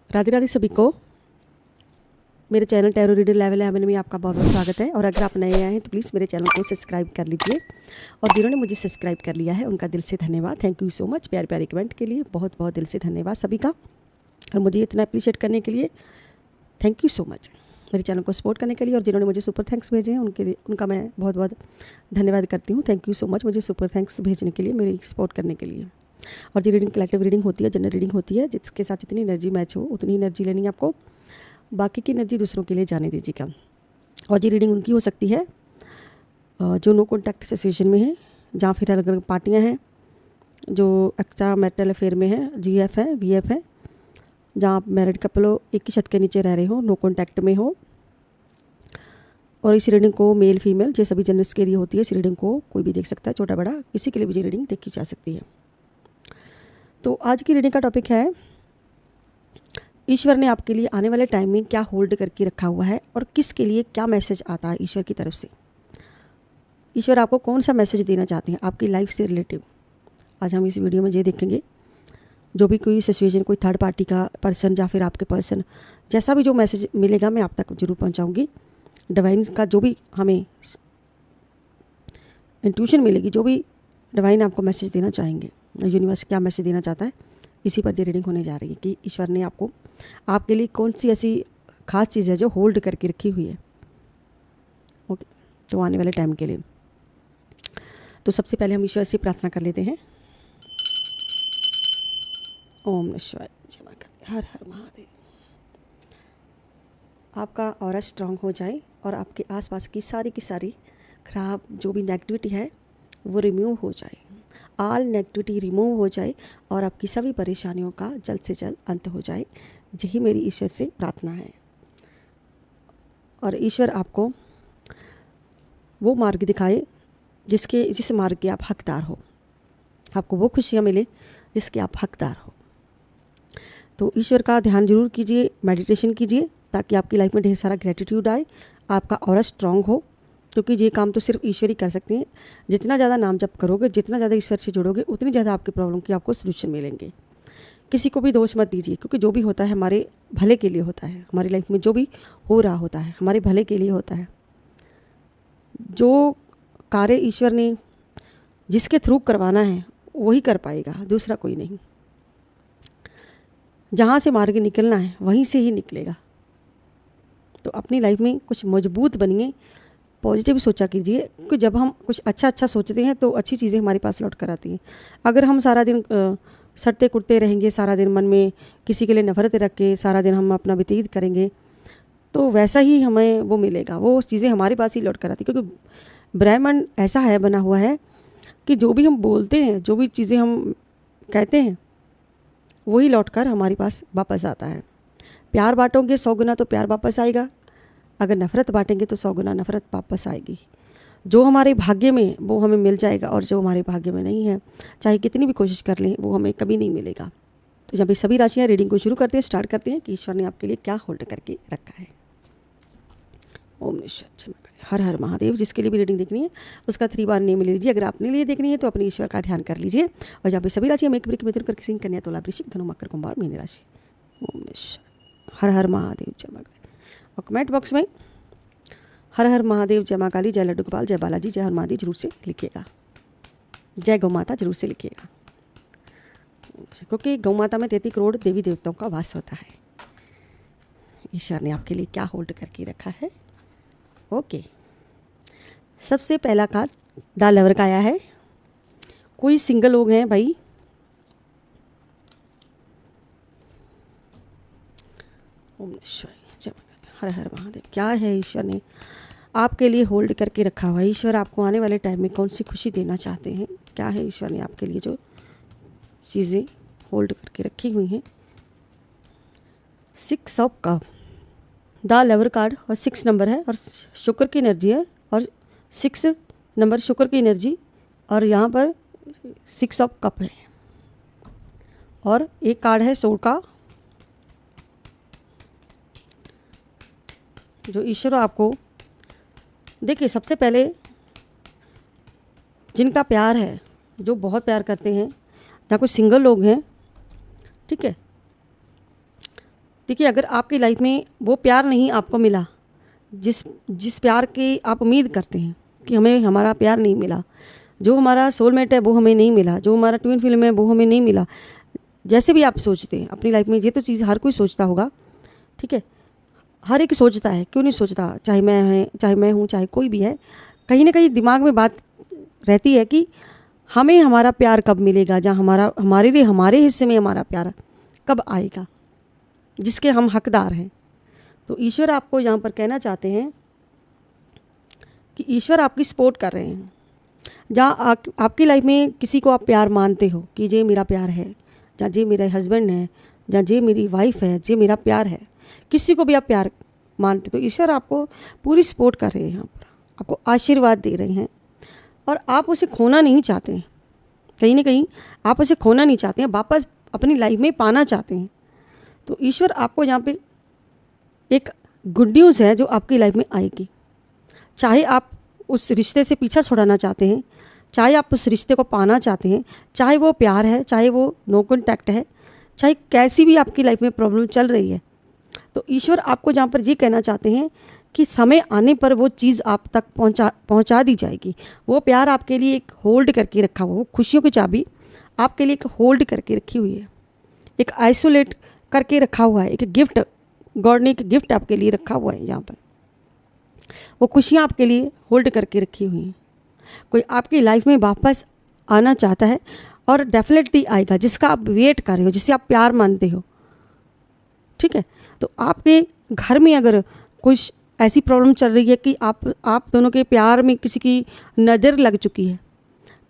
राधे राधे सभी को। मेरे चैनल टैरो रीडर लेवल 11 में आपका बहुत बहुत स्वागत है। और अगर आप नए आए हैं तो प्लीज़ मेरे चैनल को सब्सक्राइब कर लीजिए। और जिन्होंने मुझे सब्सक्राइब कर लिया है उनका दिल से धन्यवाद। Thank you so much. प्यारे प्यारे कमेंट के लिए बहुत बहुत दिल से धन्यवाद सभी का। और मुझे इतना अप्रिशिएट करने के लिए थैंक यू सो मच। मेरे चैनल को सपोर्ट करने के लिए और जिन्होंने मुझे सुपर थैंक्स भेजे हैं उनके लिए उनका मैं बहुत बहुत धन्यवाद करती हूँ। थैंक यू सो मच मुझे सुपर थैंक्स भेजने के लिए, मेरी सपोर्ट करने के लिए। और जो रीडिंग कलेक्टिव रीडिंग होती है, जनरल रीडिंग होती है, जिसके साथ जितनी एनर्जी मैच हो उतनी एनर्जी लेनी है आपको। बाकी की एनर्जी दूसरों के लिए जाने दीजिएगा। और ये रीडिंग उनकी हो सकती है जो नो कॉन्टैक्ट सिचुएशन में है, जहाँ फिर अलग अलग पार्टियाँ हैं, जो एक्स्ट्रा मैरिटल अफेयर में है, GF है, VF है, जहाँ आप मैरिड कपल हो, एक ही छत के नीचे रह रहे हो, नो कॉन्टैक्ट में हो। और इस रीडिंग को मेल फीमेल ये सभी जेंडर्स के लिए होती है। इस रीडिंग को कोई भी देख सकता है, छोटा बड़ा, किसी के लिए भी ये रीडिंग देखी जा सकती है। तो आज की रीडिंग का टॉपिक है ईश्वर ने आपके लिए आने वाले टाइम में क्या होल्ड करके रखा हुआ है और किसके लिए क्या मैसेज आता है ईश्वर की तरफ से। ईश्वर आपको कौन सा मैसेज देना चाहते हैं आपकी लाइफ से रिलेटिव। आज हम इस वीडियो में ये देखेंगे। जो भी कोई सिचुएशन, कोई थर्ड पार्टी का पर्सन या फिर आपके पर्सन, जैसा भी जो मैसेज मिलेगा मैं आप तक जरूर पहुंचाऊंगी। डिवाइन का जो भी हमें इंट्यूशन मिलेगी, जो भी डिवाइन आपको मैसेज देना चाहेंगे, यूनिवर्स क्या मैसेज देना चाहता है, इसी पर ये रीडिंग होने जा रही है कि ईश्वर ने आपको आपके लिए कौन सी ऐसी खास चीज़ है जो होल्ड करके रखी हुई है ओके, तो आने वाले टाइम के लिए। तो सबसे पहले हम ईश्वर से प्रार्थना कर लेते हैं। ओम नमः शिवाय, जय मां काली, हर हर महादेव। आपका ऑरा स्ट्रांग हो जाए और आपके आसपास की सारी खराब जो भी नेगेटिविटी है वो रिमूव हो जाए। ऑल नेगेटिविटी रिमूव हो जाए और आपकी सभी परेशानियों का जल्द से जल्द अंत हो जाए। यही मेरी ईश्वर से प्रार्थना है। और ईश्वर आपको वो मार्ग दिखाए जिस मार्ग के आप हकदार हो, आपको वो खुशियाँ मिले जिसके आप हकदार हो। तो ईश्वर का ध्यान जरूर कीजिए, मेडिटेशन कीजिए, ताकि आपकी लाइफ में ढेर सारा ग्रेटिट्यूड आए, आपका ऑरा स्ट्रांग हो। क्योंकि ये काम तो सिर्फ ईश्वर ही कर सकते हैं। जितना ज़्यादा नाम जप करोगे, जितना ज़्यादा ईश्वर से जुड़ोगे, उतनी ज़्यादा आपकी प्रॉब्लम की आपको सोल्यूशन मिलेंगे। किसी को भी दोष मत दीजिए, क्योंकि जो भी होता है हमारे भले के लिए होता है। हमारी लाइफ में जो भी हो रहा होता है हमारे भले के लिए होता है। जो कार्य ईश्वर ने जिसके थ्रू करवाना है वही कर पाएगा, दूसरा कोई नहीं। जहाँ से मार्ग निकलना है वहीं से ही निकलेगा। तो अपनी लाइफ में कुछ मजबूत बनिए, पॉजिटिव सोचा कीजिए, क्योंकि जब हम कुछ अच्छा सोचते हैं तो अच्छी चीज़ें हमारे पास लौट कर आती हैं। अगर हम सारा दिन सड़ते कुटते रहेंगे, सारा दिन मन में किसी के लिए नफरत रख के सारा दिन हम अपना व्यतीत करेंगे, तो वैसा ही हमें वो मिलेगा, वो चीज़ें हमारे पास ही लौट कर आती। क्योंकि ब्रह्मांड ऐसा है, बना हुआ है कि जो भी हम बोलते हैं, जो भी चीज़ें हम कहते हैं, वही लौट कर हमारे पास वापस आता है। प्यार बांटोगे 100 गुना तो प्यार वापस आएगा, अगर नफ़रत बांटेंगे तो 100 गुना नफ़रत वापस आएगी। जो हमारे भाग्य में वो हमें मिल जाएगा, और जो हमारे भाग्य में नहीं है, चाहे कितनी भी कोशिश कर लें, वो हमें कभी नहीं मिलेगा। तो जब ये सभी राशियाँ, रीडिंग को शुरू करते हैं, स्टार्ट करते हैं कि ईश्वर ने आपके लिए क्या होल्ड करके रखा है। ओम निश्चय, हर हर महादेव। जिसके लिए भी रीडिंग देखनी है उसका 3 बार नेम ले लीजिए। अगर अपने लिए देखनी है तो अपने ईश्वर का ध्यान कर लीजिए। और जहाँ पे सभी राशियाँ एक ब्रेक मिथुन करके सिंह, कन्या, तुला, वृश्चिक, धनु, मकर, कुंभ और मीन राशि। ओम निश्चय, हर हर महादेव, जय मां काली। और कमेंट बॉक्स में हर हर महादेव, जय मां काली, जय लड्डू गोपाल, जय बालाजी, जय हनुमान जी जरूर से लिखिएगा। जय गौ माता जरूर से लिखिएगा, क्योंकि गौ माता में 33 करोड़ देवी देवताओं का वास होता है। ईश्वर ने आपके लिए क्या होल्ड करके रखा है। ओके, सबसे पहला कार्ड द लवर का आया है। कोई सिंगल लोग हैं भाई, ओम शिवाय, जय हर हर महादेव। क्या है ईश्वर ने आपके लिए होल्ड करके रखा हुआ है। ईश्वर आपको आने वाले टाइम में कौन सी खुशी देना चाहते हैं, क्या है ईश्वर ने आपके लिए जो चीज़ें होल्ड करके रखी हुई हैं। 6 of cup, the lover card, और 6 नंबर है और शुक्र की एनर्जी है, और 6 नंबर शुक्र की एनर्जी, और यहाँ पर 6 ऑफ कप है। और एक कार्ड है सोल का, जो ईश्वर आपको, देखिए सबसे पहले जिनका प्यार है, जो बहुत प्यार करते हैं, जहाँ कुछ सिंगल लोग हैं, ठीक है, देखिए, अगर आपकी लाइफ में वो प्यार नहीं आपको मिला जिस प्यार की आप उम्मीद करते हैं कि हमें हमारा प्यार नहीं मिला, जो हमारा सोलमेट है वो हमें नहीं मिला, जो हमारा ट्विन फिल्म है वो हमें नहीं मिला, जैसे भी आप सोचते हैं अपनी लाइफ में, ये तो चीज़ हर कोई सोचता होगा, ठीक है, हर एक सोचता है, क्यों नहीं सोचता, चाहे मैं हूँ चाहे कोई भी है, कहीं ना कहीं दिमाग में बात रहती है कि हमें हमारा प्यार कब मिलेगा, जहाँ हमारे लिए हमारे हिस्से में हमारा प्यार कब आएगा जिसके हम हकदार हैं। तो ईश्वर आपको यहाँ पर कहना चाहते हैं कि ईश्वर आपकी सपोर्ट कर रहे हैं। जहाँ आपकी लाइफ में किसी को आप प्यार मानते हो कि ये मेरा प्यार है, जहाँ ये मेरा हस्बैंड है, जहाँ ये मेरी वाइफ है, ये मेरा प्यार है, किसी को भी आप प्यार मानते, तो ईश्वर आपको पूरी सपोर्ट कर रहे हैं, यहाँ पर आपको आशीर्वाद दे रहे हैं और आप उसे खोना नहीं चाहते हैं। कहीं ना कहीं आप उसे खोना नहीं चाहते हैं, वापस अपनी लाइफ में पाना चाहते हैं। तो ईश्वर आपको यहाँ पे एक गुड न्यूज़ है जो आपकी लाइफ में आएगी। चाहे आप उस रिश्ते से पीछा छुड़ाना चाहते हैं, चाहे आप उस रिश्ते को पाना चाहते हैं, चाहे वो प्यार है, चाहे वो नो कॉन्टैक्ट है, चाहे कैसी भी आपकी लाइफ में प्रॉब्लम चल रही है, तो ईश्वर आपको जहाँ पर ये कहना चाहते हैं कि समय आने पर वो चीज़ आप तक पहुँचा दी जाएगी। वो प्यार आपके लिए एक होल्ड करके रखा हुआ, वो खुशियों की चाबी आपके लिए एक होल्ड करके रखी हुई है, एक आइसोलेट करके रखा हुआ है, एक गिफ्ट, गॉड ने एक गिफ्ट आपके लिए रखा हुआ है। यहाँ पर वो खुशियाँ आपके लिए होल्ड करके रखी हुई हैं। कोई आपकी लाइफ में वापस आना चाहता है और डेफिनेटली आएगा, जिसका आप वेट कर रहे हो, जिसे आप प्यार मानते हो, ठीक है। तो आपके घर में अगर कुछ ऐसी प्रॉब्लम चल रही है कि आप दोनों के प्यार में किसी की नज़र लग चुकी है,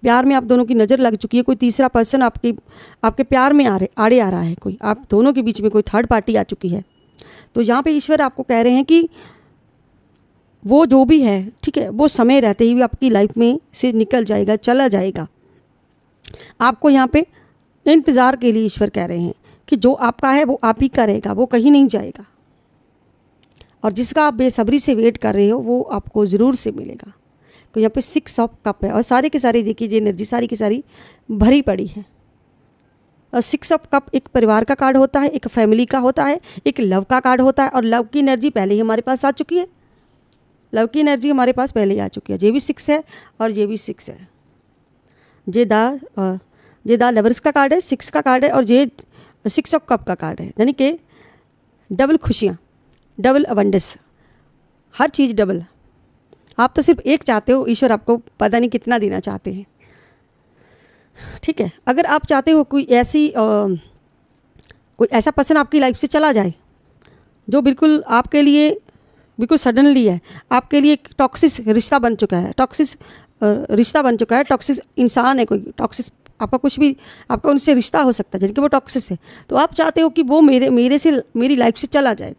प्यार में आप दोनों की नज़र लग चुकी है, कोई तीसरा पर्सन आपके प्यार में आड़े आ रहा है, कोई आप दोनों के बीच में कोई थर्ड पार्टी आ चुकी है, तो यहाँ पे ईश्वर आपको कह रहे हैं कि वो जो भी है, ठीक है, वो समय रहते ही भी आपकी लाइफ में से निकल जाएगा, चला जाएगा। आपको यहाँ पे इंतज़ार के लिए ईश्वर कह रहे हैं कि जो आपका है वो आप ही करेगा, वो कहीं नहीं जाएगा, और जिसका आप बेसब्री से वेट कर रहे हो वो आपको ज़रूर से मिलेगा। तो यहाँ पे 6 ऑफ कप है और सारे के सारे देखिए ये एनर्जी सारी की सारी भरी पड़ी है। और 6 ऑफ कप एक परिवार का कार्ड होता है, एक फैमिली का होता है, एक लव का कार्ड होता है, और लव की एनर्जी पहले ही हमारे पास आ चुकी है, लव की एनर्जी हमारे पास पहले ही आ चुकी है। ये भी 6 है और ये भी 6 है। ये द लवर्स का कार्ड है, 6 का कार्ड है, और ये 6 ऑफ कप का कार्ड है, यानी कि डबल खुशियाँ, डबल अबंडेंस, हर चीज़ डबल। आप तो सिर्फ एक चाहते हो, ईश्वर आपको पता नहीं कितना देना चाहते हैं, ठीक है। अगर आप चाहते हो कोई ऐसा पर्सन आपकी लाइफ से चला जाए जो बिल्कुल आपके लिए बिल्कुल सडनली है, आपके लिए एक टॉक्सिस रिश्ता बन चुका है, टॉक्सिस इंसान है, कोई टॉक्सिस आपका कुछ भी आपका उनसे रिश्ता हो सकता है जिनके वो टॉक्सिस है, तो आप चाहते हो कि वो मेरी लाइफ से चला जाए।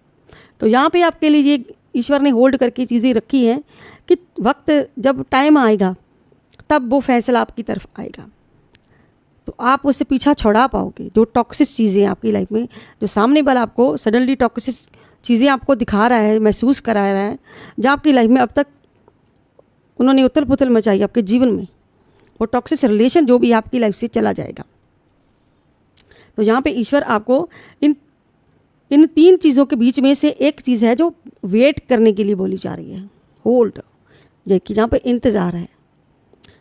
तो यहाँ पे आपके लिए ये ईश्वर ने होल्ड करके चीज़ें रखी हैं कि वक्त जब टाइम आएगा तब वो फैसला आपकी तरफ आएगा, तो आप उससे पीछा छुड़ा पाओगे। जो टॉक्सिस चीज़ें आपकी लाइफ में, जो सामने वाला आपको सडनली टॉक्सिस चीज़ें आपको दिखा रहा है, महसूस करा रहा है, जहाँ आपकी लाइफ में अब तक उन्होंने उथल पुथल मचाई आपके जीवन में, वो टॉक्सिस रिलेशन जो भी आपकी लाइफ से चला जाएगा। तो यहाँ पे ईश्वर आपको इन 3 चीज़ों के बीच में से एक चीज़ है जो वेट करने के लिए बोली जा रही है, होल्ड, देखिए जहाँ पे इंतज़ार है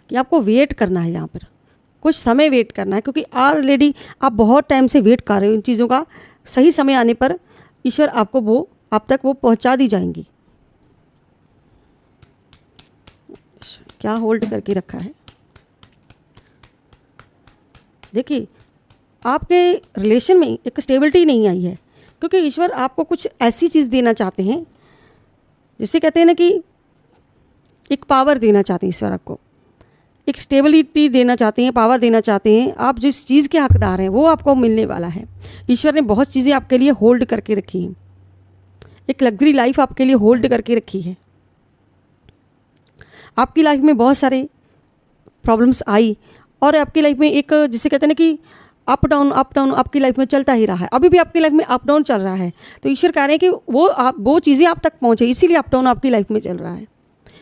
कि आपको वेट करना है, यहाँ पर कुछ समय वेट करना है, क्योंकि ऑलरेडी आप बहुत टाइम से वेट कर रहे हो इन चीज़ों का। सही समय आने पर ईश्वर आपको आप तक वो पहुँचा दी जाएंगी। क्या होल्ड करके रखा है, देखिए आपके रिलेशन में एक स्टेबिलिटी नहीं आई है, क्योंकि ईश्वर आपको कुछ ऐसी चीज़ देना चाहते हैं, जिसे कहते हैं ना कि एक पावर देना चाहते हैं ईश्वर, आपको एक स्टेबिलिटी देना चाहते हैं, पावर देना चाहते हैं। आप जिस चीज़ के हकदार हैं वो आपको मिलने वाला है। ईश्वर ने बहुत चीज़ें आपके लिए होल्ड करके रखी हैं, एक लग्जरी लाइफ आपके लिए होल्ड करके रखी है। आपकी लाइफ में बहुत सारे प्रॉब्लम्स आई और आपकी लाइफ में एक जिसे कहते हैं ना कि अप डाउन आपकी लाइफ में चलता ही रहा है, अभी भी आपकी लाइफ में अप डाउन चल रहा है। तो ईश्वर कह रहे हैं कि वो चीज़ें आप तक पहुँचे, इसीलिए अप डाउन आपकी लाइफ में चल रहा है,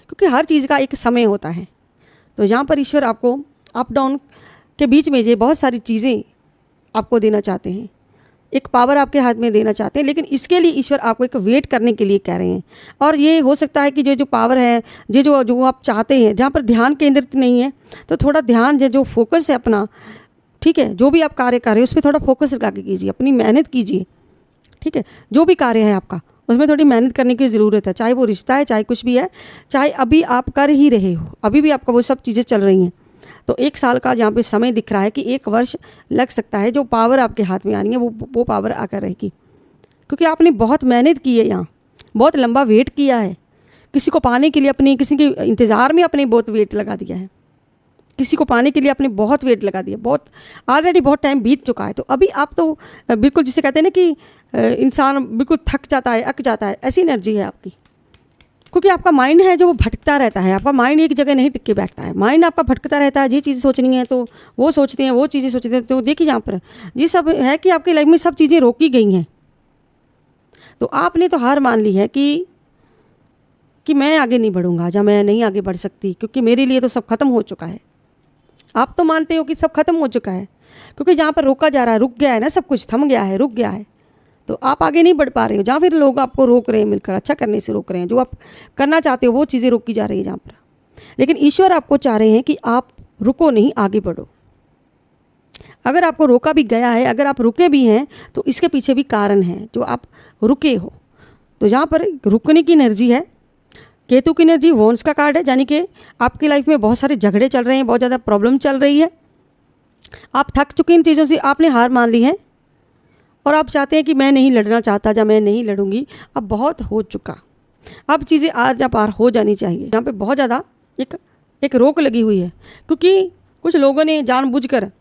क्योंकि हर चीज़ का एक समय होता है। तो यहाँ पर ईश्वर आपको अप डाउन के बीच में ये बहुत सारी चीज़ें आपको देना चाहते हैं, एक पावर आपके हाथ में देना चाहते हैं, लेकिन इसके लिए ईश्वर आपको एक वेट करने के लिए कह रहे हैं। और ये हो सकता है कि जो पावर है, जो आप चाहते हैं, जहाँ पर ध्यान केंद्रित नहीं है, तो थोड़ा ध्यान जो फोकस है अपना, ठीक है, जो भी आप कार्य कर रहे हैं उस पर थोड़ा फोकस लगा के कीजिए, अपनी मेहनत कीजिए, ठीक है। जो भी कार्य है आपका उसमें थोड़ी मेहनत करने की ज़रूरत है, चाहे वो रिश्ता है, चाहे कुछ भी है, चाहे अभी आप कर ही रहे हो, अभी भी आपका वो सब चीज़ें चल रही हैं। तो 1 साल का यहाँ पे समय दिख रहा है कि 1 वर्ष लग सकता है, जो पावर आपके हाथ में आनी है वो पावर आकर रहेगी, क्योंकि आपने बहुत मेहनत की है, यहाँ बहुत लंबा वेट किया है, किसी को पाने के लिए अपनी, किसी के इंतज़ार में अपने बहुत वेट लगा दिया है, किसी को पाने के लिए आपने बहुत वेट लगा दिया, बहुत ऑलरेडी बहुत टाइम बीत चुका है। तो अभी आप तो बिल्कुल जिसे कहते हैं ना कि इंसान बिल्कुल थक जाता है, अक जाता है, ऐसी एनर्जी है आपकी, क्योंकि आपका माइंड है जो वो भटकता रहता है। आपका माइंड एक जगह नहीं टिक के बैठता है, माइंड आपका भटकता रहता है। ये चीज़ें सोचनी है तो वो सोचते हैं, वो चीज़ें सोचते हैं। तो देखिए यहाँ पर ये सब है कि आपकी लाइफ में सब चीज़ें रोकी गई हैं, तो आपने तो हार मान ली है कि मैं आगे नहीं बढ़ूंगा, या मैं नहीं आगे बढ़ सकती, क्योंकि मेरे लिए तो सब खत्म हो चुका है। आप तो मानते हो कि सब खत्म हो चुका है, क्योंकि जहाँ पर रोका जा रहा है, रुक गया है ना, सब कुछ थम गया है, रुक गया है, तो आप आगे नहीं बढ़ पा रहे हो। जहाँ फिर लोग आपको रोक रहे हैं, मिलकर अच्छा करने से रोक रहे हैं, जो आप करना चाहते हो वो चीज़ें रोकी जा रही है जहाँ पर। लेकिन ईश्वर आपको चाह रहे हैं कि आप रुको नहीं, आगे बढ़ो। अगर आपको रोका भी गया है, अगर आप रुके भी हैं, तो इसके पीछे भी कारण है जो आप रुके हो। तो जहाँ पर रुकने की एनर्जी है, केतु की एनर्जी वॉन्स का कार्ड है, यानी कि आपकी लाइफ में बहुत सारे झगड़े चल रहे हैं, बहुत ज़्यादा प्रॉब्लम चल रही है, आप थक चुके इन चीज़ों से, आपने हार मान ली है और आप चाहते हैं कि मैं नहीं लड़ना चाहता, या मैं नहीं लड़ूंगी, अब बहुत हो चुका, अब चीज़ें आज या पार हो जानी चाहिए। यहाँ पे बहुत ज़्यादा एक रोक लगी हुई है, क्योंकि कुछ लोगों ने जानबूझकर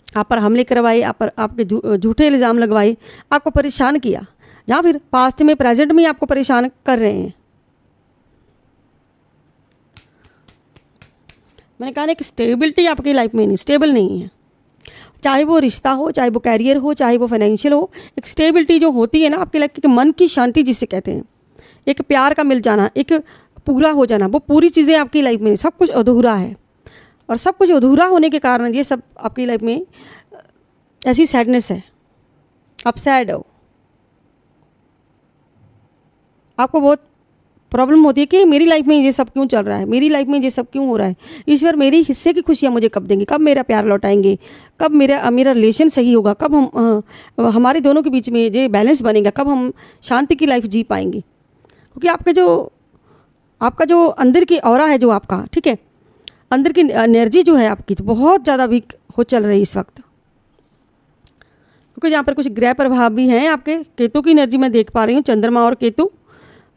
आप पर हमले करवाए, आप पर आपके झूठे इल्ज़ाम लगवाए, आपको परेशान किया, या फिर पास्ट में प्रेजेंट में आपको परेशान कर रहे हैं। मैंने कहा ना कि स्टेबिलिटी आपकी लाइफ में नहीं, स्टेबल नहीं है, चाहे वो रिश्ता हो, चाहे वो कैरियर हो, चाहे वो फाइनेंशियल हो। एक स्टेबिलिटी जो होती है ना आपकी लाइफ की, मन की शांति जिसे कहते हैं, एक प्यार का मिल जाना, एक पूरा हो जाना, वो पूरी चीज़ें आपकी लाइफ में, सब कुछ अधूरा है। और सब कुछ अधूरा होने के कारण ये सब आपकी लाइफ में ऐसी सैडनेस है, आप सैड हो, आपको बहुत प्रॉब्लम होती है कि मेरी लाइफ में ये सब क्यों चल रहा है, मेरी लाइफ में ये सब क्यों हो रहा है, ईश्वर मेरी हिस्से की खुशियाँ मुझे कब देंगे, कब मेरा प्यार लौटाएंगे, कब मेरा रिलेशन सही होगा, कब हम हमारे दोनों के बीच में ये बैलेंस बनेगा, कब हम शांति की लाइफ जी पाएंगे। क्योंकि आपका जो अंदर की ऑरा है, जो आपका, ठीक है, अंदर की एनर्जी जो है आपकी, तो बहुत ज़्यादा वीक हो चल रही है इस वक्त, क्योंकि यहाँ पर कुछ ग्रह प्रभाव भी हैं आपके। केतु की एनर्जी मैं देख पा रही हूँ, चंद्रमा और केतु,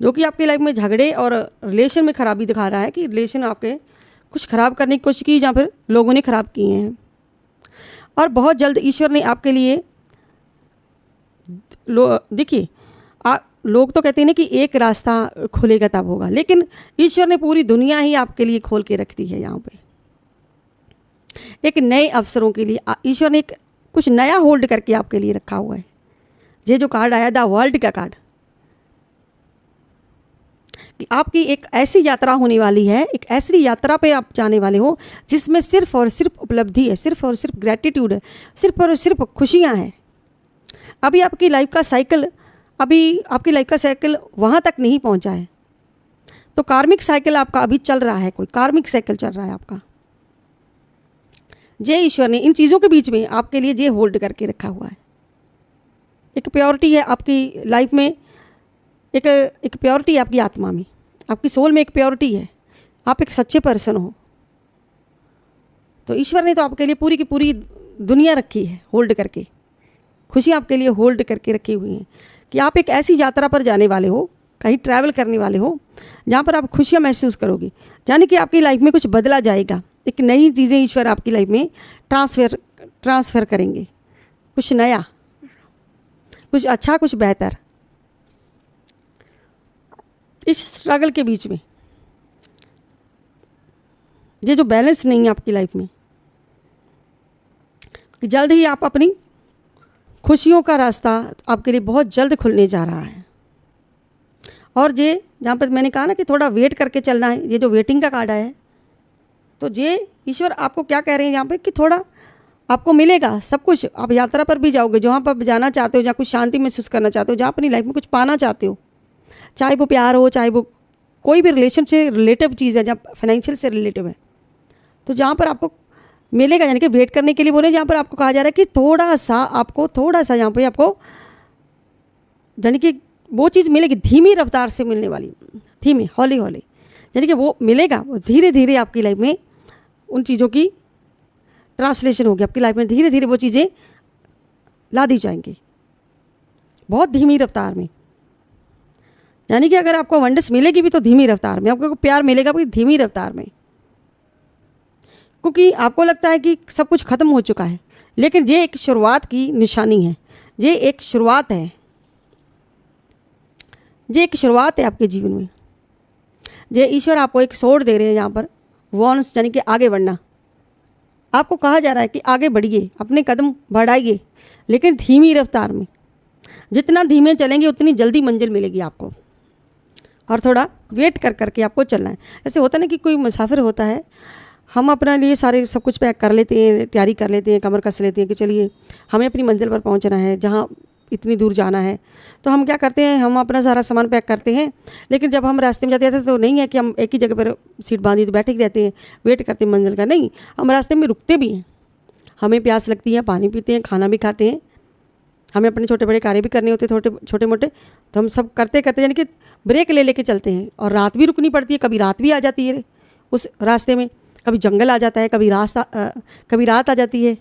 जो कि आपकी लाइफ में झगड़े और रिलेशन में खराबी दिखा रहा है, कि रिलेशन आपके कुछ ख़राब करने की कोशिश की, या फिर लोगों ने ख़राब किए हैं। और बहुत जल्द ईश्वर ने आपके लिए देखिए, लोग तो कहते हैं ना कि एक रास्ता खुलेगा तब होगा, लेकिन ईश्वर ने पूरी दुनिया ही आपके लिए खोल के रख दी है। यहाँ पे एक नए अवसरों के लिए ईश्वर ने एक कुछ नया होल्ड करके आपके लिए रखा हुआ है। ये जो कार्ड आया, द वर्ल्ड का कार्ड, कि आपकी एक ऐसी यात्रा होने वाली है, एक ऐसी यात्रा पे आप जाने वाले हो जिसमें सिर्फ और सिर्फ उपलब्धि है, सिर्फ और सिर्फ ग्रेटिट्यूड है, सिर्फ और सिर्फ खुशियाँ हैं। अभी आपकी लाइफ का साइकिल वहाँ तक नहीं पहुँचा है, तो कार्मिक साइकिल आपका अभी चल रहा है, कोई कार्मिक साइकिल चल रहा है आपका। जय ईश्वर ने इन चीज़ों के बीच में आपके लिए ये होल्ड करके रखा हुआ है। एक प्योरिटी है आपकी लाइफ में, एक प्योरिटी आपकी आत्मा में, आपकी सोल में एक प्योरिटी है, आप एक सच्चे पर्सन हो। तो ईश्वर ने तो आपके लिए पूरी की पूरी दुनिया रखी है होल्ड करके, खुशी आपके लिए होल्ड करके रखी हुई है, कि आप एक ऐसी यात्रा पर जाने वाले हो, कहीं ट्रैवल करने वाले हो, जहाँ पर आप खुशियाँ महसूस करोगे, यानी कि आपकी लाइफ में कुछ बदला जाएगा, एक नई चीज़ें ईश्वर आपकी लाइफ में ट्रांसफ़र करेंगे, कुछ नया, कुछ अच्छा, कुछ बेहतर। इस स्ट्रगल के बीच में ये जो बैलेंस नहीं है आपकी लाइफ में, कि जल्द ही आप अपनी खुशियों का रास्ता आपके लिए बहुत जल्द खुलने जा रहा है। और ये जहाँ पर मैंने कहा ना कि थोड़ा वेट करके चलना है, ये जो वेटिंग का कार्ड आया है, तो ये ईश्वर आपको क्या कह रहे हैं यहाँ पे, कि थोड़ा आपको मिलेगा सब कुछ। आप यात्रा पर भी जाओगे, जहाँ पर आप जाना चाहते हो, जहाँ कुछ शांति महसूस करना चाहते हो, जहाँ अपनी लाइफ में कुछ पाना चाहते हो, चाहे वो प्यार हो, चाहे वो कोई भी रिलेशन से रिलेटिव चीज़ है, जहाँ फाइनेंशियल से रिलेटिव है, तो जहाँ पर आपको मिलेगा, यानी कि वेट करने के लिए बोले, जहाँ पर आपको कहा जा रहा है कि थोड़ा सा यहाँ पे आपको यानी कि वो चीज़ मिलेगी, धीमी रफ्तार से मिलने वाली, धीमी हौली हौली, यानी कि वो मिलेगा, वो धीरे धीरे आपकी लाइफ में उन चीज़ों की ट्रांसलेशन होगी, आपकी लाइफ में धीरे धीरे वो चीज़ें ला दी जाएंगी, बहुत धीमी रफ्तार में। यानी कि अगर आपको वंडर्स मिलेगी भी तो धीमी रफ्तार में, आपको प्यार मिलेगा भी धीमी रफ्तार में, क्योंकि आपको लगता है कि सब कुछ ख़त्म हो चुका है, लेकिन ये एक शुरुआत की निशानी है, ये एक शुरुआत है, ये एक शुरुआत है आपके जीवन में। ये ईश्वर आपको एक सोड़ दे रहे हैं यहाँ पर, वॉन्स यानी कि आगे बढ़ना। आपको कहा जा रहा है कि आगे बढ़िए, अपने कदम बढ़ाइए, लेकिन धीमी रफ्तार में। जितना धीमे चलेंगे उतनी जल्दी मंजिल मिलेगी आपको, और थोड़ा वेट कर करके आपको चलना है। ऐसे होता ना कि कोई मुसाफिर होता है, हम अपने लिए सारे सब कुछ पैक कर लेते हैं, तैयारी कर लेते हैं, कमर कस लेते हैं कि चलिए हमें अपनी मंजिल पर पहुंचना है, जहां इतनी दूर जाना है। तो हम क्या करते हैं, हम अपना सारा सामान पैक करते हैं, लेकिन जब हम रास्ते में जाते हैं तो नहीं है कि हम एक ही जगह पर सीट बांधी तो बैठे ही रहते हैं, वेट करते हैं मंजिल का। नहीं, हम रास्ते में रुकते भी हैं, हमें प्यास लगती है, पानी पीते हैं, खाना भी खाते हैं, हमें अपने छोटे बड़े कार्य भी करने होते हैं, छोटे मोटे, तो हम सब करते करते यानी कि ब्रेक ले लेके चलते हैं। और रात भी रुकनी पड़ती है, कभी रात भी आ जाती है उस रास्ते में, कभी जंगल आ जाता है, कभी रात आ जाती है,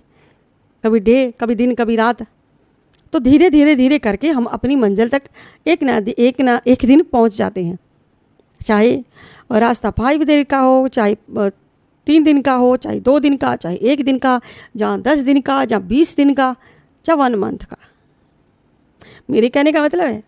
कभी डे, कभी दिन, कभी रात। तो धीरे धीरे धीरे करके हम अपनी मंजिल तक एक ना एक दिन पहुंच जाते हैं, चाहे रास्ता 5 दिन का हो, चाहे 3 दिन का हो, चाहे 2 दिन का, चाहे 1 दिन का, जहाँ 10 दिन का, जहाँ 20 दिन का, चाहे 1 मंथ का। मेरे कहने का मतलब है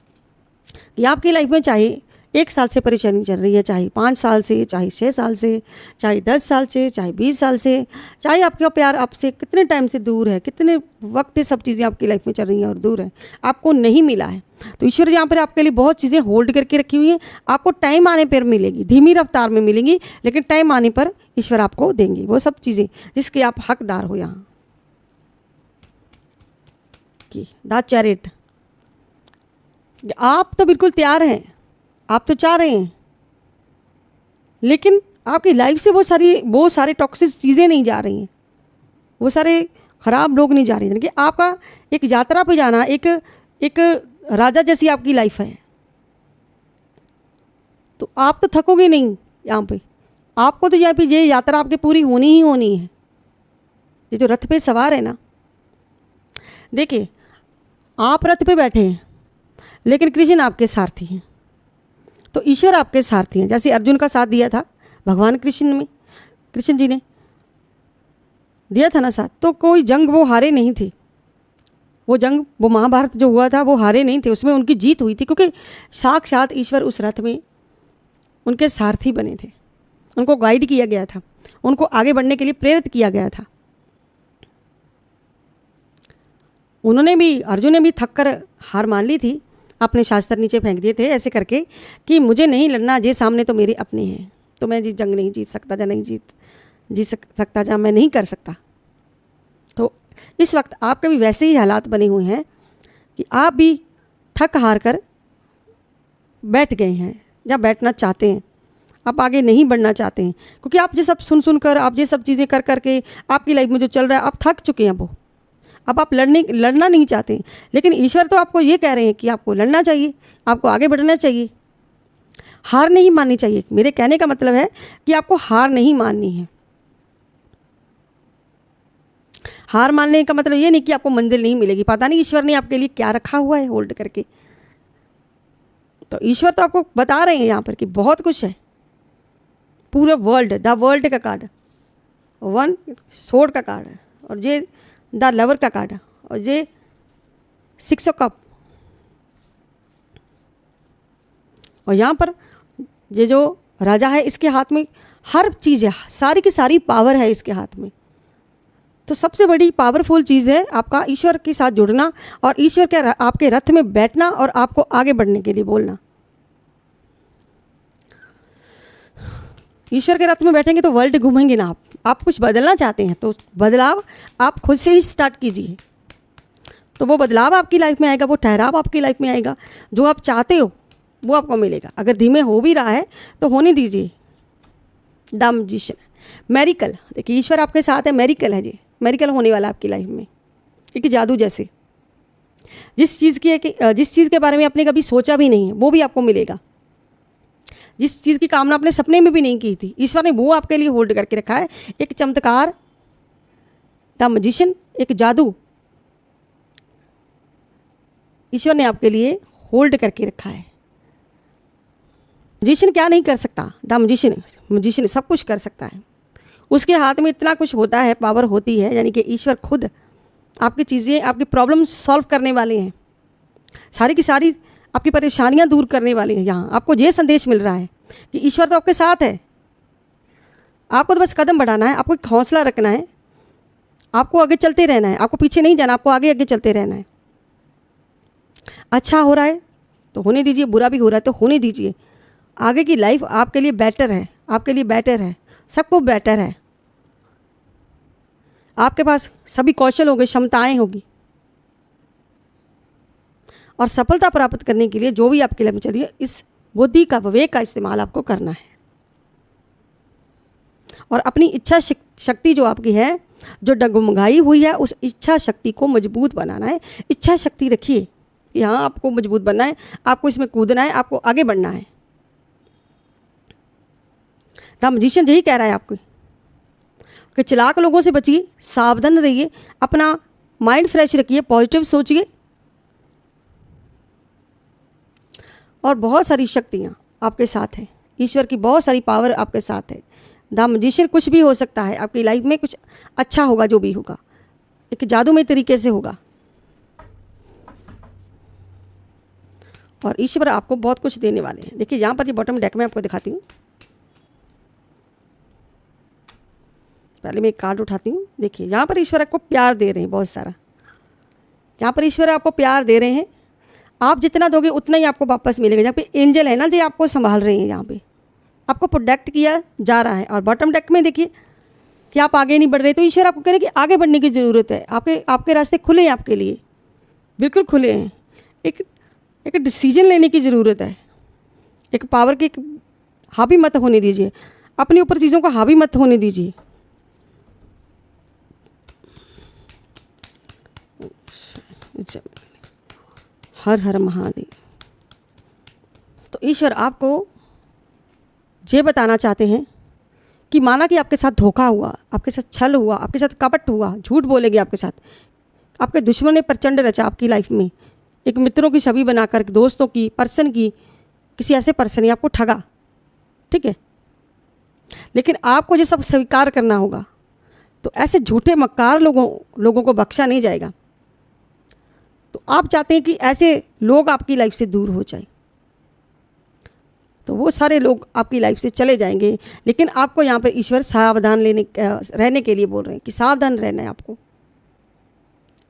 कि आपकी लाइफ में चाहे 1 साल से परेशानी चल रही है, चाहे 5 साल से, चाहे 6 साल से, चाहे 10 साल से, चाहे 20 साल से, चाहे आपका प्यार आपसे कितने टाइम से दूर है, कितने वक्त से सब चीज़ें आपकी लाइफ में चल रही हैं और दूर है, आपको नहीं मिला है, तो ईश्वर यहाँ पर आपके लिए बहुत चीज़ें होल्ड करके रखी हुई हैं। आपको टाइम आने पर मिलेगी, धीमी रफ्तार में मिलेंगी, लेकिन टाइम आने पर ईश्वर आपको देंगे वो सब चीज़ें जिसके आप हकदार हो। यहाँ की द चैरिट, आप तो बिल्कुल तैयार हैं, आप तो चाह रहे हैं, लेकिन आपकी लाइफ से वो सारे टॉक्सिक चीज़ें नहीं जा रही हैं, वो सारे ख़राब लोग नहीं जा रहे हैं। यानी कि आपका एक यात्रा पे जाना, एक राजा जैसी आपकी लाइफ है, तो आप तो थकोगे नहीं यहाँ पे। आपको तो यहाँ पे ये यात्रा आपकी पूरी होनी ही होनी है। ये जो रथ पे सवार है ना, देखिए आप रथ पे बैठे हैं, लेकिन कृष्ण आपके सारथी हैं, तो ईश्वर आपके सारथी हैं। जैसे अर्जुन का साथ दिया था भगवान कृष्ण जी ने दिया था ना साथ, तो कोई जंग वो हारे नहीं थे, वो महाभारत जो हुआ था वो हारे नहीं थे, उसमें उनकी जीत हुई थी, क्योंकि साक्षात ईश्वर उस रथ में उनके सारथी बने थे, उनको गाइड किया गया था, उनको आगे बढ़ने के लिए प्रेरित किया गया था। अर्जुन ने भी थक कर हार मान ली थी, अपने शास्त्र नीचे फेंक दिए थे ऐसे करके कि मुझे नहीं लड़ना, जे सामने तो मेरे अपने हैं, तो मैं जंग नहीं जीत सकता, या नहीं जीत सकता, या मैं नहीं कर सकता। तो इस वक्त आपके भी वैसे ही हालात बने हुए हैं कि आप भी थक हार कर बैठ गए हैं, या बैठना चाहते हैं, आप आगे नहीं बढ़ना चाहते हैं, क्योंकि आप ये सब सुन कर, आप ये सब चीज़ें कर करके आपकी लाइफ में जो चल रहा है आप थक चुके हैं। वो अब आप लड़ना नहीं चाहते, लेकिन ईश्वर तो आपको ये कह रहे हैं कि आपको लड़ना चाहिए, आपको आगे बढ़ना चाहिए, हार नहीं माननी चाहिए। मेरे कहने का मतलब है कि आपको हार नहीं माननी है। हार मानने का मतलब ये नहीं कि आपको मंजिल नहीं मिलेगी, पता नहीं ईश्वर ने आपके लिए क्या रखा हुआ है होल्ड करके। तो ईश्वर तो आपको बता रहे हैं यहाँ पर कि बहुत कुछ है, पूरा द वर्ल्ड का कार्ड, 1 सोर्ड का कार्ड है, और ये द लवर का कार्ड है, और ये 6 ऑफ कप, और यहाँ पर ये जो राजा है इसके हाथ में हर चीज़ है, सारी की सारी पावर है इसके हाथ में। तो सबसे बड़ी पावरफुल चीज़ है आपका ईश्वर के साथ जुड़ना, और ईश्वर के आपके रथ में बैठना, और आपको आगे बढ़ने के लिए बोलना। ईश्वर के रथ में बैठेंगे तो वर्ल्ड घूमेंगे ना आप, आप कुछ बदलना चाहते हैं तो बदलाव आप खुद से ही स्टार्ट कीजिए, तो वो बदलाव आपकी लाइफ में आएगा, वो ठहराव आपकी लाइफ में आएगा, जो आप चाहते हो वो आपको मिलेगा। अगर धीमे हो भी रहा है तो होने दीजिए। द मैजिशियन, मेरिकल, देखिए ईश्वर आपके साथ है, मेरिकल है जी, मेरिकल होने वाला आपकी लाइफ में, एक जादू जैसे। जिस चीज़ के बारे में आपने कभी सोचा भी नहीं है वो भी आपको मिलेगा। जिस चीज़ की कामना आपने सपने में भी नहीं की थी, ईश्वर ने वो आपके लिए होल्ड करके रखा है। एक चमत्कार, द मैजिशियन, एक जादू ईश्वर ने आपके लिए होल्ड करके रखा है। मैजिशियन क्या नहीं कर सकता? द मैजिशियन सब कुछ कर सकता है। उसके हाथ में इतना कुछ होता है, पावर होती है, यानी कि ईश्वर खुद आपकी चीज़ें, आपकी प्रॉब्लम सॉल्व करने वाले हैं, सारी की सारी आपकी परेशानियां दूर करने वाले हैं। यहाँ आपको ये संदेश मिल रहा है कि ईश्वर तो आपके साथ है, आपको तो बस कदम बढ़ाना है, आपको एक हौसला रखना है, आपको आगे चलते रहना है, आपको पीछे नहीं जाना, आपको आगे आगे चलते रहना है। अच्छा हो रहा है तो होने दीजिए, बुरा भी हो रहा है तो होने दीजिए। आगे की लाइफ आपके लिए बेटर है, आपके लिए बेटर है, सबको बेटर है। आपके पास सभी कौशल होंगे, क्षमताएं होगी, और सफलता प्राप्त करने के लिए जो भी आपके लाइफ में चलिए, इस बुद्धि का, विवेक का इस्तेमाल आपको करना है। और अपनी इच्छा शक्ति जो आपकी है, जो डगमगाई हुई है, उस इच्छा शक्ति को मजबूत बनाना है। इच्छा शक्ति रखिए, यहाँ आपको मजबूत बनना है, आपको इसमें कूदना है, आपको आगे बढ़ना है। द मैजिशियन यही कह रहा है आपको कि चालाक लोगों से बचिए, सावधान रहिए, अपना माइंड फ्रेश रखिए, पॉजिटिव सोचिए, और बहुत सारी शक्तियाँ आपके साथ हैं। ईश्वर की बहुत सारी पावर आपके साथ है। द मैजिशियन कुछ भी हो सकता है आपकी लाइफ में, कुछ अच्छा होगा, जो भी होगा एक जादूमय तरीके से होगा, और ईश्वर आपको बहुत कुछ देने वाले हैं। देखिए यहाँ पर ये बॉटम डेक में आपको दिखाती हूँ, पहले मैं एक कार्ड उठाती हूँ। देखिए यहाँ पर ईश्वर आपको प्यार दे रहे हैं, बहुत सारा, यहाँ पर ईश्वर आपको प्यार दे रहे हैं। आप जितना दोगे उतना ही आपको वापस मिलेगा। यहाँ पे एंजल है ना, जो आपको संभाल रहे हैं, यहाँ पे आपको प्रोटेक्ट किया जा रहा है। और बॉटम डेक में देखिए कि आप आगे नहीं बढ़ रहे, तो ईश्वर आपको कह रहे हैं कि आगे बढ़ने की ज़रूरत है। आपके रास्ते खुले हैं, आपके लिए बिल्कुल खुले हैं। एक डिसीजन लेने की ज़रूरत है, एक पावर की हावी मत होने दीजिए, अपने ऊपर चीज़ों को हावी मत होने दीजिए। हर हर महादेव। तो ईश्वर आपको ये बताना चाहते हैं कि माना कि आपके साथ धोखा हुआ, आपके साथ छल हुआ, आपके साथ कपट हुआ, झूठ बोलेंगे आपके साथ, आपके दुश्मन ने प्रचंड रचा आपकी लाइफ में, एक मित्रों की छवि बनाकर, दोस्तों की, पर्सन की, किसी ऐसे पर्सन ने आपको ठगा, ठीक है, लेकिन आपको ये सब स्वीकार करना होगा। तो ऐसे झूठे मक्कार लोगों को बख्शा नहीं जाएगा। तो आप चाहते हैं कि ऐसे लोग आपकी लाइफ से दूर हो जाए, तो वो सारे लोग आपकी लाइफ से चले जाएंगे। लेकिन आपको यहाँ पे ईश्वर सावधान रहने के लिए बोल रहे हैं कि सावधान रहना है आपको।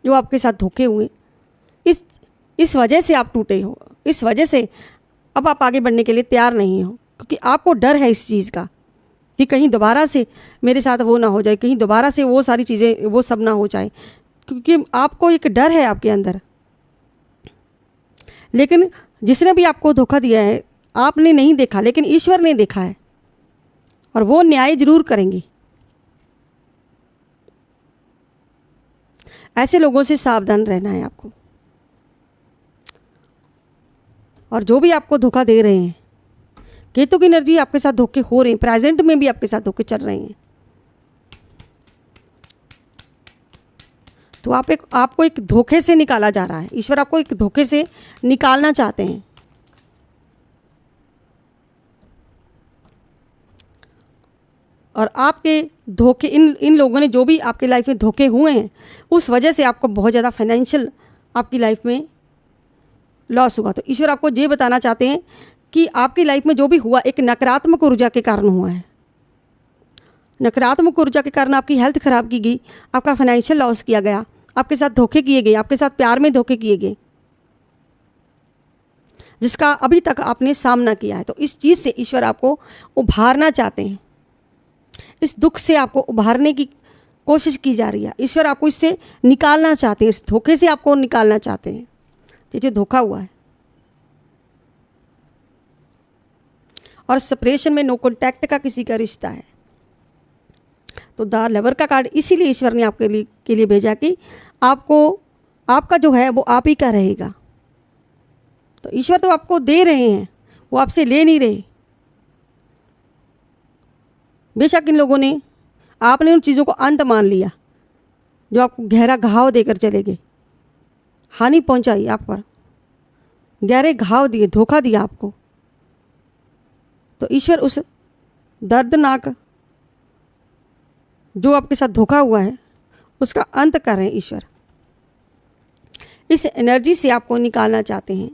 जो आपके साथ धोखे हुए, इस वजह से आप टूटे हो, इस वजह से अब आप आगे बढ़ने के लिए तैयार नहीं हो, क्योंकि आपको डर है इस चीज़ का कि कहीं दोबारा से मेरे साथ वो ना हो जाए, कहीं दोबारा से वो सारी चीज़ें, वो सब ना हो जाए, क्योंकि आपको एक डर है आपके अंदर। लेकिन जिसने भी आपको धोखा दिया है, आपने नहीं देखा, लेकिन ईश्वर ने देखा है, और वो न्याय जरूर करेंगे। ऐसे लोगों से सावधान रहना है आपको। और जो भी आपको धोखा दे रहे हैं, केतु की एनर्जी आपके साथ धोखे हो रहे हैं, प्रेजेंट में भी आपके साथ धोखे चल रहे हैं, तो आपको एक धोखे से निकाला जा रहा है। ईश्वर आपको एक धोखे से निकालना चाहते हैं। और आपके धोखे, इन लोगों ने जो भी आपके लाइफ में धोखे हुए हैं, उस वजह से आपको बहुत ज़्यादा फाइनेंशियल आपकी लाइफ में लॉस हुआ। तो ईश्वर आपको ये बताना चाहते हैं कि आपकी लाइफ में जो भी हुआ, एक नकारात्मक ऊर्जा के कारण हुआ है। नकारात्मक ऊर्जा के कारण आपकी हेल्थ खराब की गई, आपका फाइनेंशियल लॉस किया गया, आपके साथ धोखे किए गए, आपके साथ प्यार में धोखे किए गए, जिसका अभी तक आपने सामना किया है। तो इस चीज़ से ईश्वर आपको उभारना चाहते हैं। इस दुख से आपको उभारने की कोशिश की जा रही है। ईश्वर आपको इससे निकालना चाहते हैं, इस धोखे से आपको निकालना चाहते हैं। ये जो धोखा हुआ है, और सेपरेशन में नो कॉन्टैक्ट का किसी का रिश्ता है, तो द लवर का कार्ड इसीलिए ईश्वर ने आपके लिए भेजा कि आपको आपका जो है वो आप ही का रहेगा। तो ईश्वर तो आपको दे रहे हैं, वो आपसे ले नहीं रहे। बेशक इन लोगों ने, आपने उन चीज़ों को अंत मान लिया जो आपको गहरा घाव देकर चले गए, हानि पहुंचाई आप पर, गहरे घाव दिए, धोखा दिया आपको। तो ईश्वर उस दर्दनाक जो आपके साथ धोखा हुआ है उसका अंत कर रहे हैं। ईश्वर इस एनर्जी से आपको निकालना चाहते हैं,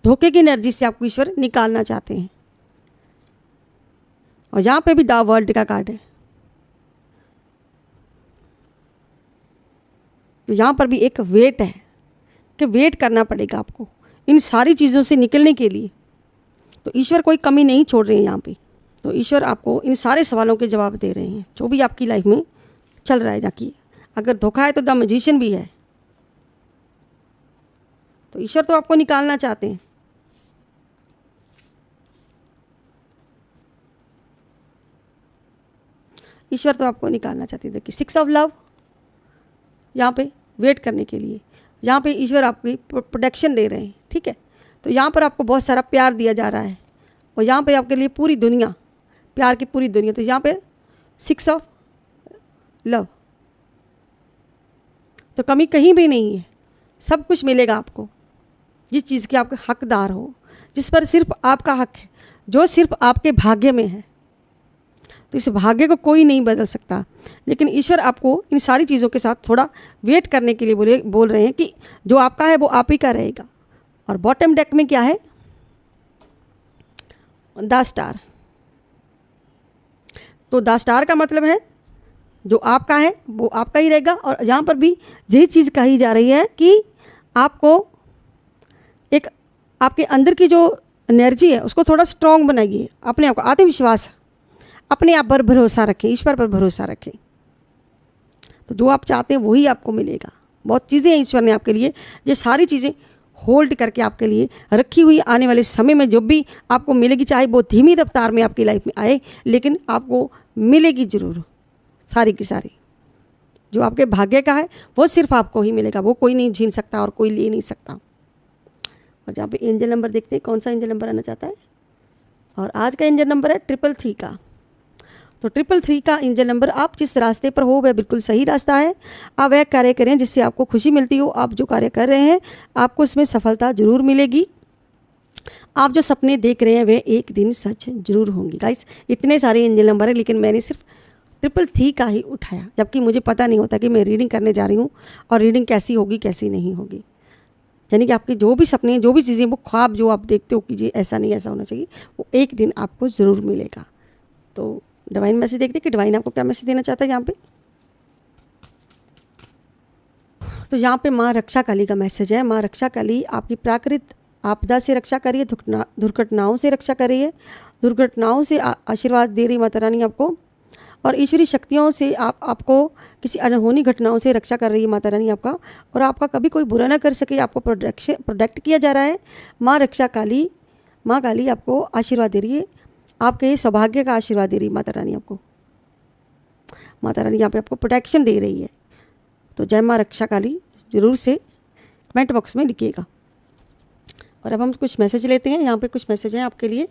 धोखे की एनर्जी से आपको ईश्वर निकालना चाहते हैं। और यहाँ पे भी द वर्ल्ड का कार्ड है, तो यहाँ पर भी एक वेट है कि वेट करना पड़ेगा आपको इन सारी चीज़ों से निकलने के लिए। तो ईश्वर कोई कमी नहीं छोड़ रहे हैं यहाँ पे। तो ईश्वर आपको इन सारे सवालों के जवाब दे रहे हैं जो भी आपकी लाइफ में चल रहा है। जाकि अगर धोखा है तो द मैजिशियन भी है। तो ईश्वर तो आपको निकालना चाहते हैं। ईश्वर तो आपको निकालना चाहते हैं। देखिए 6 ऑफ लव, यहाँ पे वेट करने के लिए, यहाँ पे ईश्वर आपकी प्रोटेक्शन दे रहे हैं। ठीक है, तो यहाँ पर आपको बहुत सारा प्यार दिया जा रहा है, और यहाँ पे आपके लिए पूरी दुनिया, प्यार की पूरी दुनिया। तो यहाँ पे 6 ऑफ लव, तो कमी कहीं भी नहीं है, सब कुछ मिलेगा आपको जिस चीज़ के आप हकदार हो, जिस पर सिर्फ आपका हक है, जो सिर्फ आपके भाग्य में है। तो इस भाग्य को कोई नहीं बदल सकता, लेकिन ईश्वर आपको इन सारी चीज़ों के साथ थोड़ा वेट करने के लिए बोल रहे हैं कि जो आपका है वो आप ही का रहेगा। और बॉटम डेक में क्या है, द स्टार। तो द स्टार का मतलब है जो आपका है वो आपका ही रहेगा। और यहाँ पर भी यही चीज़ कही जा रही है कि आपको एक आपके अंदर की जो एनर्जी है उसको थोड़ा स्ट्रॉन्ग बनाइए, अपने आप को, आत्मविश्वास, अपने आप पर भरोसा रखें, ईश्वर पर भरोसा रखें। तो जो आप चाहते हैं वही आपको मिलेगा। बहुत चीज़ें हैं ईश्वर ने आपके लिए, ये सारी चीज़ें होल्ड करके आपके लिए रखी हुई। आने वाले समय में जो भी आपको मिलेगी, चाहे वो धीमी रफ्तार में आपकी लाइफ में आए, लेकिन आपको मिलेगी ज़रूर सारी की सारी। जो आपके भाग्य का है वो सिर्फ आपको ही मिलेगा, वो कोई नहीं छीन सकता और कोई ले नहीं सकता। और जहाँ पे एंजल नंबर देखते हैं, कौन सा एंजल नंबर आना चाहता है, और आज का एंजल नंबर है 333 का। तो 333 का एंजल नंबर, आप जिस रास्ते पर हो वह बिल्कुल सही रास्ता है। आप वह कार्य करें जिससे आपको खुशी मिलती हो। आप जो कार्य कर रहे हैं आपको इसमें सफलता जरूर मिलेगी। आप जो सपने देख रहे हैं वे एक दिन सच जरूर होंगे। गाइस, इतने सारे एंजल नंबर है, लेकिन मैंने सिर्फ 333 का ही उठाया, जबकि मुझे पता नहीं होता कि मैं रीडिंग करने जा रही हूँ और रीडिंग कैसी होगी कैसी नहीं होगी। यानी कि आपके जो भी सपने, जो भी चीज़ें, वो ख्वाब जो आप देखते हो कि जी ऐसा नहीं ऐसा होना चाहिए, वो एक दिन आपको ज़रूर मिलेगा। तो डिवाइन मैसेज देखते कि डिवाइन आपको क्या मैसेज देना चाहता है यहाँ पे। तो यहाँ पे माँ रक्षा काली का मैसेज है। माँ रक्षा काली आपकी प्राकृतिक आपदा से रक्षा करिए, दुर्घटनाओं से रक्षा करिए, दुर्घटनाओं से आशीर्वाद दे रही माता रानी आपको, और ईश्वरीय शक्तियों से आपको किसी अनहोनी घटनाओं से रक्षा कर रही है माता रानी आपका, और आपका कभी कोई बुरा ना कर सके, आपको प्रोटेक्ट किया जा रहा है। माँ रक्षा काली, माँ काली आपको आशीर्वाद दे रही है, आपके सौभाग्य का आशीर्वाद दे रही है माता रानी आपको। माता रानी यहाँ पे आपको प्रोटेक्शन दे रही है। तो जय माँ रक्षा काली जरूर से कमेंट बॉक्स में लिखिएगा। और अब हम कुछ मैसेज लेते हैं। यहाँ पे कुछ मैसेज हैं आपके लिए।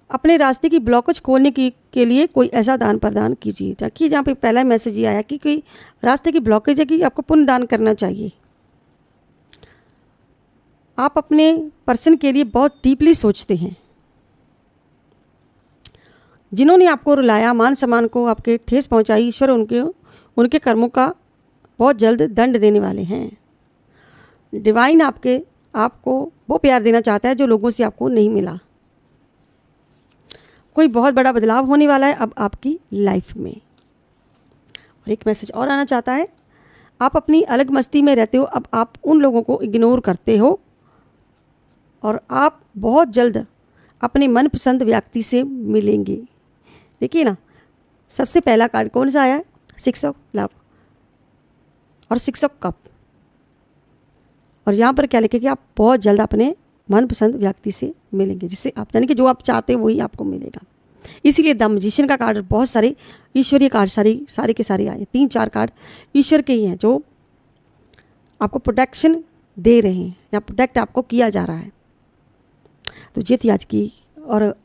अपने रास्ते की ब्लॉकेज खोलने के लिए कोई ऐसा दान प्रदान कीजिए। देखिए जहाँ पे पहला मैसेज ये आया कि कोई रास्ते की ब्लॉकेज है कि आपको पुण्य दान करना चाहिए। आप अपने पर्सन के लिए बहुत डीपली सोचते हैं। जिन्होंने आपको रुलाया, मान सम्मान को आपके ठेस पहुंचाई, ईश्वर उनके कर्मों का बहुत जल्द दंड देने वाले हैं। डिवाइन आपको वो प्यार देना चाहता है जो लोगों से आपको नहीं मिला। कोई बहुत बड़ा बदलाव होने वाला है अब आपकी लाइफ में। और एक मैसेज और आना चाहता है, आप अपनी अलग मस्ती में रहते हो, अब आप उन लोगों को इग्नोर करते हो, और आप बहुत जल्द अपने मनपसंद व्यक्ति से मिलेंगे। देखिए ना, सबसे पहला कार्ड कौन सा आया है? 6 ऑफ लव और 6 ऑफ कप। और यहाँ पर क्या लिखे कि आप बहुत जल्द अपने मनपसंद व्यक्ति से मिलेंगे, जिससे आप यानी कि जो आप चाहते हैं वही आपको मिलेगा। इसीलिए द मैजिशियन का कार्ड, बहुत सारे ईश्वरीय कार्ड सारे के सारे आए, 3-4 कार्ड ईश्वर के ही हैं जो आपको प्रोटेक्शन दे रहे हैं या प्रोटेक्ट आपको किया जा रहा है। तो ये थी आज की। और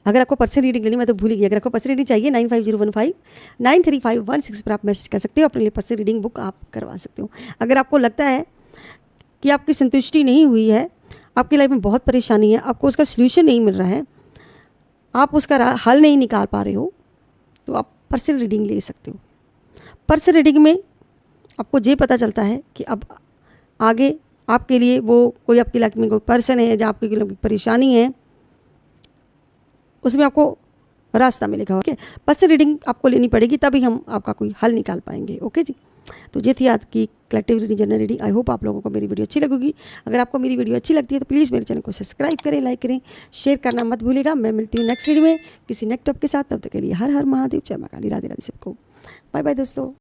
अगर आपको पर्सनल रीडिंग लेनी, मैं तो भूल गई, अगर आपको पर्सनल रीडिंग चाहिए 9501593516 पर आप मैसेज कर सकते हो, अपने लिए पर्सनल रीडिंग बुक आप करवा सकते हो। अगर आपको लगता है कि आपकी संतुष्टि नहीं हुई है, आपकी लाइफ में बहुत परेशानी है, आपको उसका सल्यूशन नहीं मिल रहा है, आप उसका हल नहीं निकाल पा रहे हो, तो आप पर्सनल रीडिंग ले सकते हो। पर्सनल रीडिंग में आपको ये पता चलता है कि अब आगे आपके लिए वो कोई आपकी लाइफ में कोई पर्सन है जहाँ आपकी कोई परेशानी है, उसमें आपको रास्ता मिलेगा। ओके, पर्सनल रीडिंग आपको लेनी पड़ेगी, तभी हम आपका कोई हल निकाल पाएंगे। ओके जी, तो ये थी आज की collective reading, general reading. I hope आप लोगों को मेरी वीडियो अच्छी लगेगी। अगर आपको मेरी वीडियो अच्छी लगती है तो प्लीज़ मेरे चैनल को सब्सक्राइब करें, लाइक करें, शेयर करना मत भूलिएगा। मैं मिलती हूँ नेक्स्ट वीडियो में किसी नेक्स्ट टॉपिक के साथ। तब तक के लिए हर हर महादेव, जय मां काली, राधे राधे सबको, बाय बाय दोस्तों।